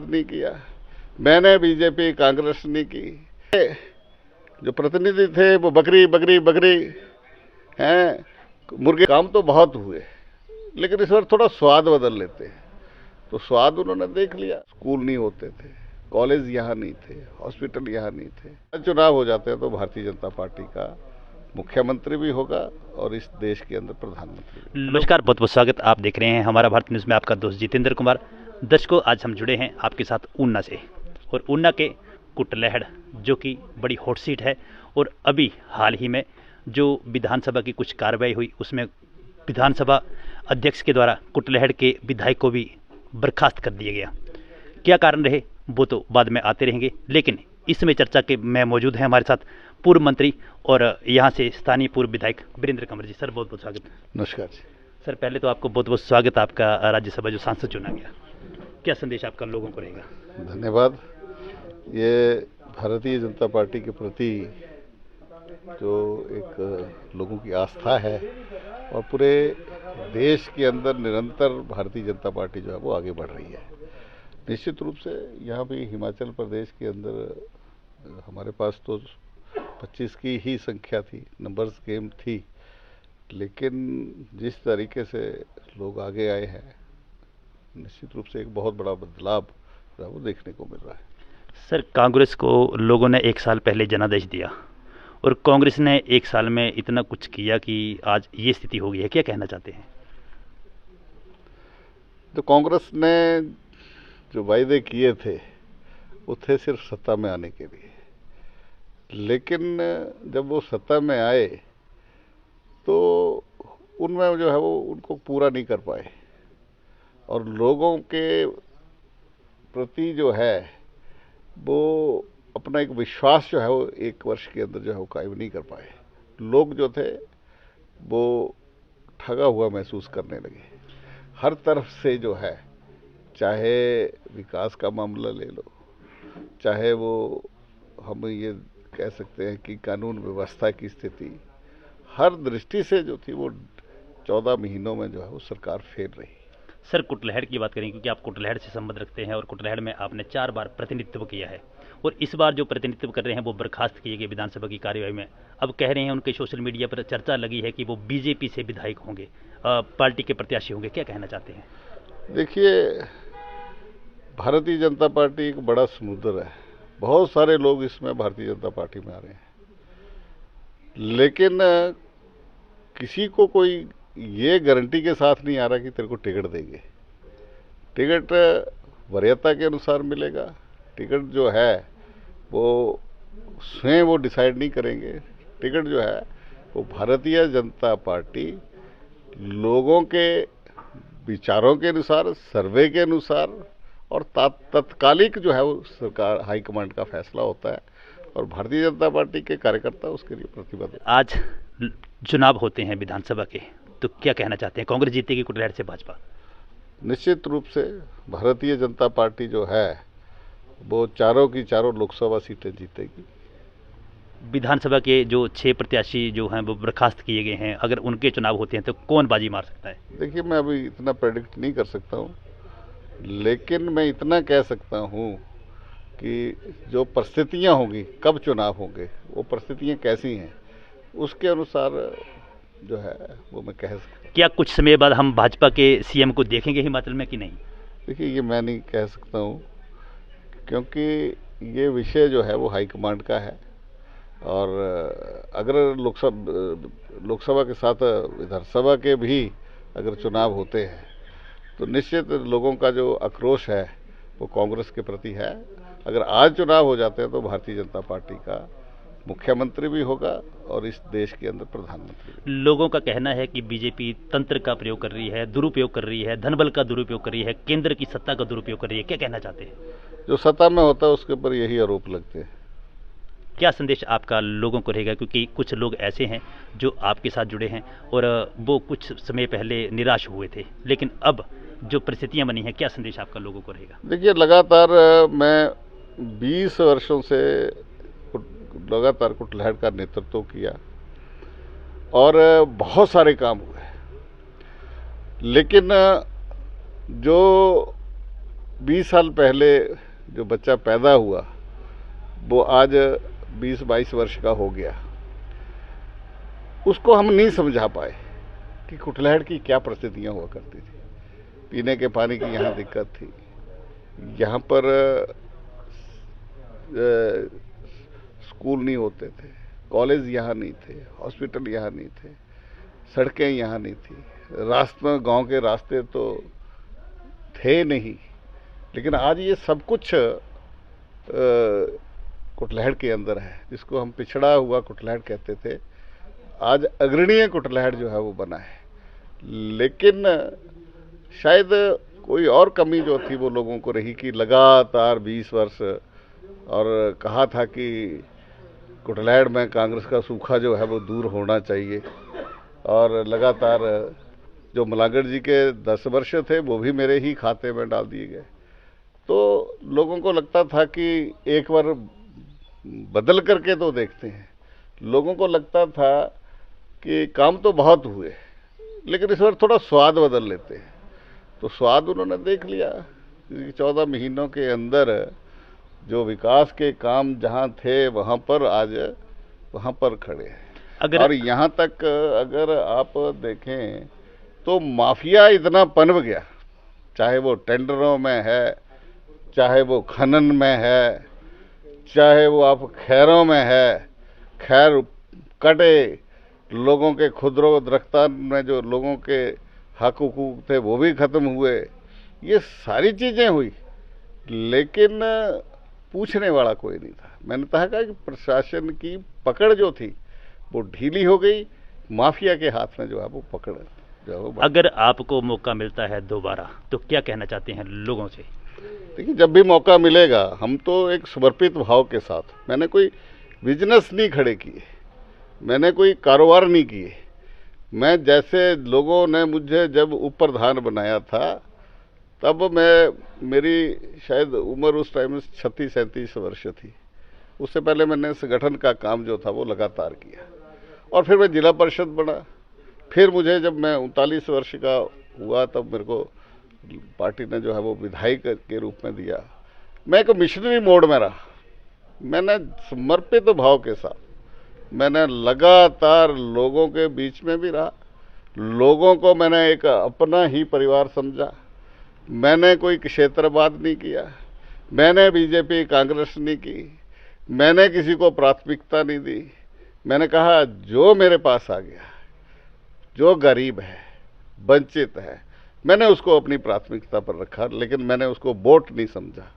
नहीं किया, मैंने बीजेपी कांग्रेस नहीं की। जो प्रतिनिधि थे वो बकरी बकरी बकरी हैं, मुर्गे। काम तो बहुत हुए, लेकिन इस बार थोड़ा स्वाद बदल लेते हैं। तो स्वाद उन्होंने देख लिया। स्कूल नहीं होते थे, कॉलेज यहाँ नहीं थे, हॉस्पिटल यहाँ नहीं थे। चुनाव हो जाते हैं तो भारतीय जनता पार्टी का मुख्यमंत्री भी होगा और इस देश के अंदर प्रधानमंत्री भी। नमस्कार, बहुत बहुत स्वागत। आप देख रहे हैं हमारा भारत न्यूज़ में आपका दोस्त जितेंद्र कुमार। दर्शकों, आज हम जुड़े हैं आपके साथ ऊना से, और ऊना के कुटलैहड़ जो कि बड़ी हॉट सीट है। और अभी हाल ही में जो विधानसभा की कुछ कार्रवाई हुई, उसमें विधानसभा अध्यक्ष के द्वारा कुटलैहड़ के विधायक को भी बर्खास्त कर दिया गया। क्या कारण रहे वो तो बाद में आते रहेंगे, लेकिन इसमें चर्चा के में मौजूद हैं हमारे साथ पूर्व मंत्री और यहाँ से स्थानीय पूर्व विधायक वीरेंद्र कंवर जी। सर, बहुत बहुत स्वागत। नमस्कार जी। सर, पहले तो आपको बहुत बहुत स्वागत, आपका राज्यसभा जो सांसद चुना गया। क्या संदेश आपका लोगों को रहेगा? धन्यवाद। ये भारतीय जनता पार्टी के प्रति जो एक लोगों की आस्था है, और पूरे देश के अंदर निरंतर भारतीय जनता पार्टी जो है वो आगे बढ़ रही है। निश्चित रूप से यहाँ भी हिमाचल प्रदेश के अंदर हमारे पास तो 25 की ही संख्या थी, नंबर्स गेम थी, लेकिन जिस तरीके से लोग आगे आए हैं, निश्चित रूप से एक बहुत बड़ा बदलाव जो है वो देखने को मिल रहा है। सर, कांग्रेस को लोगों ने 1 साल पहले जनादेश दिया और कांग्रेस ने 1 साल में इतना कुछ किया कि आज ये स्थिति हो गई है। क्या कहना चाहते हैं? तो कांग्रेस ने जो वायदे किए थे वो थे सिर्फ सत्ता में आने के लिए, लेकिन जब वो सत्ता में आए तो उनमें जो है वो उनको पूरा नहीं कर पाए, और लोगों के प्रति जो है वो अपना एक विश्वास जो है वो 1 वर्ष के अंदर जो है वो कायम नहीं कर पाए। लोग जो थे वो ठगा हुआ महसूस करने लगे। हर तरफ से जो है, चाहे विकास का मामला ले लो, चाहे वो हम ये कह सकते हैं कि कानून व्यवस्था की स्थिति, हर दृष्टि से जो थी वो 14 महीनों में जो है वो सरकार फेल रही। सर, कुटलैहड़ की बात करें, क्योंकि आप कुटलैहड़ से संबंध रखते हैं और कुटलैहड़ में आपने 4 बार प्रतिनिधित्व किया है, और इस बार जो प्रतिनिधित्व कर रहे हैं वो बर्खास्त किए गए विधानसभा की कार्यवाही में। अब कह रहे हैं, उनके सोशल मीडिया पर चर्चा लगी है कि वो बीजेपी से विधायक होंगे, पार्टी के प्रत्याशी होंगे। क्या कहना चाहते हैं? देखिए, भारतीय जनता पार्टी एक बड़ा समुद्र है, बहुत सारे लोग इसमें भारतीय जनता पार्टी में आ रहे हैं, लेकिन किसी को कोई ये गारंटी के साथ नहीं आ रहा कि तेरे को टिकट देंगे। टिकट वरीयता के अनुसार मिलेगा। टिकट जो है वो स्वयं वो डिसाइड नहीं करेंगे। टिकट जो है वो भारतीय जनता पार्टी लोगों के विचारों के अनुसार, सर्वे के अनुसार और तत्कालिक जो है वो सरकार हाईकमांड का फैसला होता है, और भारतीय जनता पार्टी के कार्यकर्ता उसके लिए प्रतिबद्ध। आज चुनाव होते हैं विधानसभा के, तो क्या कहना चाहते हैं? कांग्रेस जीतेगी कुटलैहड़ से भाजपा? निश्चित रूप से भारतीय जनता पार्टी जो है वो चारों की चारों लोकसभा सीटें जीतेगी। विधानसभा के जो 6 प्रत्याशी जो हैं वो बर्खास्त किए गए हैं, अगर उनके चुनाव होते हैं तो कौन बाजी मार सकता है? देखिए, मैं अभी इतना प्रेडिक्ट नहीं कर सकता हूँ, लेकिन मैं इतना कह सकता हूँ कि जो परिस्थितियाँ होंगी, कब चुनाव होंगे, वो परिस्थितियाँ कैसी हैं, उसके अनुसार जो है वो मैं कह सकता हूँ। क्या कुछ समय बाद हम भाजपा के सीएम को देखेंगे हिमाचल में कि नहीं? देखिए, ये मैं नहीं कह सकता हूँ, क्योंकि ये विषय जो है वो हाईकमांड का है, और अगर लोकसभा के साथ विधानसभा के भी अगर चुनाव होते हैं तो निश्चित लोगों का जो आक्रोश है वो कांग्रेस के प्रति है। अगर आज चुनाव हो जाते हैं तो भारतीय जनता पार्टी का मुख्यमंत्री भी होगा और इस देश के अंदर प्रधानमंत्री भी। लोगों का कहना है कि बीजेपी तंत्र का प्रयोग कर रही है, दुरुपयोग कर रही है, धनबल का दुरुपयोग कर रही है, केंद्र की सत्ता का दुरुपयोग कर रही है। क्या कहना चाहते हैं? जो सत्ता में होता है उसके ऊपर यही आरोप लगते हैं। क्या संदेश आपका लोगों को रहेगा, क्योंकि कुछ लोग ऐसे हैं जो आपके साथ जुड़े हैं और वो कुछ समय पहले निराश हुए थे, लेकिन अब जो परिस्थितियां बनी हैं, क्या संदेश आपका लोगों को रहेगा? देखिए, लगातार मैं 20 वर्षों से लगातार कुटलैहड़ का नेतृत्व किया और बहुत सारे काम हुए, लेकिन जो 20 साल पहले जो बच्चा पैदा हुआ वो आज 20-22 वर्ष का हो गया, उसको हम नहीं समझा पाए कि कुटलैहड़ की क्या परिस्थितियां हुआ करती थी। पीने के पानी की यहाँ दिक्कत थी, यहाँ पर स्कूल नहीं होते थे, कॉलेज यहाँ नहीं थे, हॉस्पिटल यहाँ नहीं थे, सड़कें यहाँ नहीं थी, रास्ते गांव के रास्ते तो थे नहीं। लेकिन आज ये सब कुछ कुटलैहड़ के अंदर है, जिसको हम पिछड़ा हुआ कुटलैहड़ कहते थे, आज अग्रणीय कुटलैहड़ जो है वो बना है। लेकिन शायद कोई और कमी जो थी वो लोगों को रही कि लगातार 20 वर्ष, और कहा था कि कुटलैहड़ में कांग्रेस का सूखा जो है वो दूर होना चाहिए, और लगातार जो मलागढ़ जी के 10 वर्ष थे वो भी मेरे ही खाते में डाल दिए गए। तो लोगों को लगता था कि एक बार बदल करके तो देखते हैं। लोगों को लगता था कि काम तो बहुत हुए, लेकिन इस बार थोड़ा स्वाद बदल लेते हैं। तो स्वाद उन्होंने देख लिया कि 14 महीनों के अंदर जो विकास के काम जहां थे वहां पर आज वहां पर खड़े हैं। और यहाँ तक अगर आप देखें तो माफिया इतना पनप गया, चाहे वो टेंडरों में है, चाहे वो खनन में है, चाहे वो आप खैरों में है, खैर कटे, लोगों के खुदरो दरख्तान में जो लोगों के हक हुकूक थे वो भी खत्म हुए। ये सारी चीजें हुई, लेकिन पूछने वाला कोई नहीं था। मैंने कहा कि प्रशासन की पकड़ जो थी वो ढीली हो गई, माफिया के हाथ में जो है वो पकड़ जो है वो। अगर आपको मौका मिलता है दोबारा तो क्या कहना चाहते हैं लोगों से? देखिए, जब भी मौका मिलेगा हम तो एक समर्पित भाव के साथ, मैंने कोई बिजनेस नहीं खड़े किए, मैंने कोई कारोबार नहीं किए। मैं जैसे लोगों ने मुझे जब उप प्रधान बनाया था तब मेरी शायद उम्र उस टाइम में 36-37 वर्ष थी। उससे पहले मैंने संगठन का काम जो था वो लगातार किया, और फिर मैं जिला परिषद बना। फिर मुझे जब मैं 39 वर्ष का हुआ तब मेरे को पार्टी ने जो है वो विधायक के रूप में दिया। मैं एक मिशनरी मोड में रहा, मैंने समर्पित भाव के साथ मैंने लगातार लोगों के बीच में भी रहा, लोगों को मैंने एक अपना ही परिवार समझा। मैंने कोई क्षेत्रवाद नहीं किया, मैंने बीजेपी कांग्रेस नहीं की, मैंने किसी को प्राथमिकता नहीं दी। मैंने कहा जो मेरे पास आ गया, जो गरीब है, वंचित है, मैंने उसको अपनी प्राथमिकता पर रखा, लेकिन मैंने उसको वोट नहीं समझा।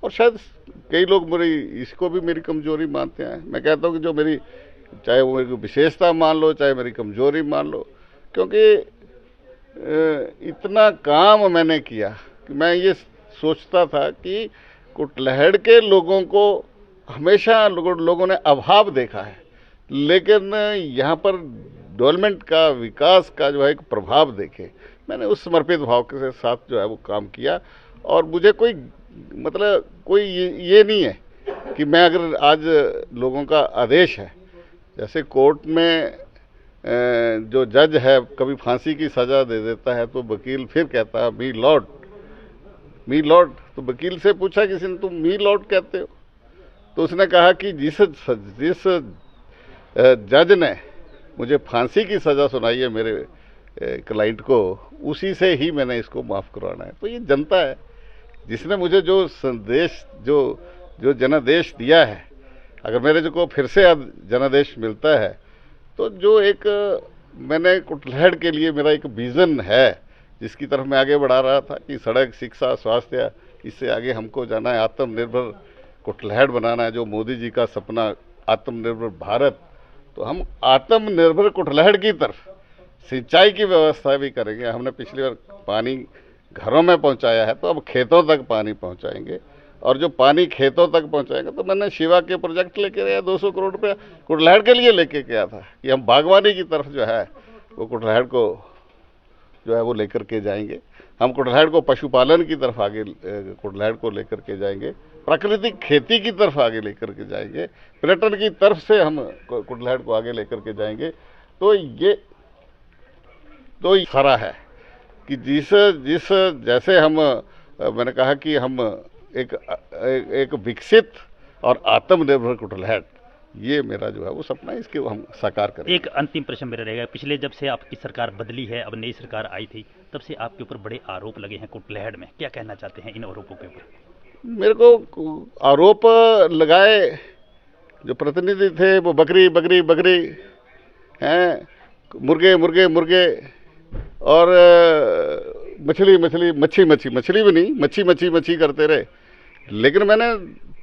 और शायद कई लोग इसको भी मेरी कमजोरी मानते हैं। मैं कहता हूँ कि जो मेरी, चाहे वो मेरी विशेषता मान लो, चाहे मेरी कमजोरी मान लो, क्योंकि इतना काम मैंने किया कि मैं ये सोचता था कि कुटलैहड़ के लोगों को हमेशा लोगों ने अभाव देखा है, लेकिन यहाँ पर डेवलपमेंट का, विकास का जो है एक प्रभाव देखे। मैंने उस समर्पित भाव के साथ जो है वो काम किया, और मुझे कोई मतलब कोई ये नहीं है कि मैं अगर आज लोगों का आदेश है, जैसे कोर्ट में जो जज है कभी फांसी की सजा दे देता है तो वकील फिर कहता है मी लॉर्ड, मी लॉर्ड। तो वकील से पूछा किसी ने, तुम मी लॉर्ड कहते हो? तो उसने कहा कि जिस जज ने मुझे फांसी की सजा सुनाई है मेरे क्लाइंट को, उसी से ही मैंने इसको माफ करवाना है। तो ये जनता है जिसने मुझे जो संदेश, जो जनादेश दिया है। अगर मेरे को फिर से जनादेश मिलता है तो जो एक मैंने कुटलैहड़ के लिए मेरा एक विजन है जिसकी तरफ मैं आगे बढ़ा रहा था कि सड़क, शिक्षा, स्वास्थ्य, इससे आगे हमको जाना है, आत्मनिर्भर कुटलैहड़ बनाना है, जो मोदी जी का सपना आत्मनिर्भर भारत। तो हम आत्मनिर्भर कुटलैहड़ की तरफ सिंचाई की व्यवस्था भी करेंगे। हमने पिछली बार पानी घरों में पहुंचाया है, तो अब खेतों तक पानी पहुंचाएंगे, और जो पानी खेतों तक पहुंचाएंगे। तो मैंने शिवा के प्रोजेक्ट लेके गया, 200 करोड़ रुपया कुटलैहड़ के लिए लेके गया था कि हम बागवानी की तरफ जो है वो कुटलैहड़ को जो है वो लेकर के जाएंगे। हम कुटलैहड़ को पशुपालन की तरफ आगे कुटलैहड़ को लेकर के जाएंगे, प्राकृतिक खेती की तरफ आगे लेकर के जाएंगे, पर्यटन की तरफ से हम कुटलैहड़ को आगे लेकर के जाएंगे। तो ये सारा है कि जिस जैसे हम मैंने कहा कि हम एक विकसित और आत्मनिर्भर कुटलैहड़, ये मेरा जो है वो सपना है, इसके हम साकार करें। एक अंतिम प्रश्न मेरा रहेगा, पिछले जब से आपकी सरकार बदली है, अब नई सरकार आई थी, तब से आपके ऊपर बड़े आरोप लगे हैं कुटलैहड़ में, क्या कहना चाहते हैं इन आरोपों के ऊपर? मेरे को आरोप लगाए जो प्रतिनिधि थे वो बकरी बकरी बकरी हैं, मुर्गे मुर्गे मुर्गे, और मछली मछली मच्छी मच्छी, मछली भी नहीं, मच्छी मच्छी मच्छी करते रहे। लेकिन मैंने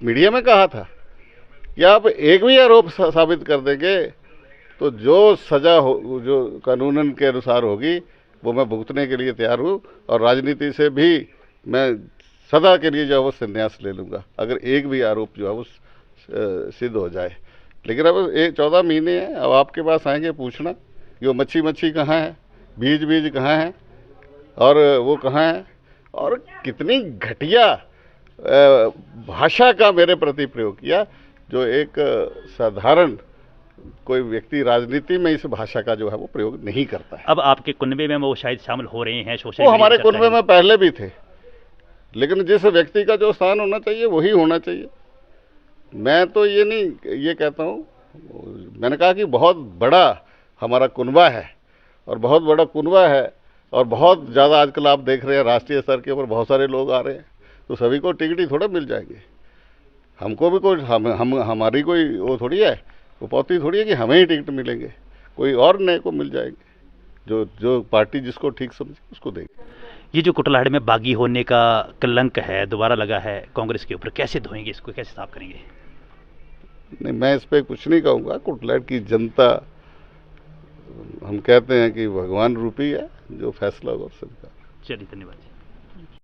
मीडिया में कहा था कि आप एक भी आरोप साबित कर देंगे तो जो सजा हो, जो कानूनन के अनुसार होगी, वो मैं भुगतने के लिए तैयार हूँ, और राजनीति से भी मैं सदा के लिए जो है वो संन्यास ले लूँगा अगर एक भी आरोप जो है वो सिद्ध हो जाए। लेकिन अब 14 महीने हैं, अब आपके पास आएंगे पूछना कि वो मच्छी मच्छी कहाँ है, बीज बीज कहाँ है, और वो कहाँ है, और कितनी घटिया भाषा का मेरे प्रति प्रयोग किया, जो एक साधारण कोई व्यक्ति राजनीति में इस भाषा का जो है वो प्रयोग नहीं करता है। अब आपके कुनबे में वो शायद शामिल हो रहे हैं, सोशल वो हमारे कुनबे में पहले भी थे, लेकिन जिस व्यक्ति का जो स्थान होना चाहिए वही होना चाहिए। मैं तो ये कहता हूँ, मैंने कहा कि बहुत बड़ा हमारा कुनबा है, और बहुत बड़ा कुनबा है, और बहुत ज़्यादा आजकल आप देख रहे हैं राष्ट्रीय स्तर के ऊपर बहुत सारे लोग आ रहे हैं, तो सभी को टिकट ही थोड़ा मिल जाएंगे। हमको भी कोई हमारी कोई वो थोड़ी है, वो पौती थोड़ी है कि हमें ही टिकट मिलेंगे, कोई और नए को मिल जाएंगे, जो पार्टी जिसको ठीक समझे उसको देगी। ये जो कुटलैहड़ में बागी होने का कलंक है दोबारा लगा है कांग्रेस के ऊपर, कैसे धोएंगे इसको, कैसे साफ करेंगे? नहीं, मैं इस पर कुछ नहीं कहूँगा। कुटलैहड़ की जनता, हम कहते हैं कि भगवान रूपी है, जो फैसला होगा उससे। चलिए, धन्यवाद।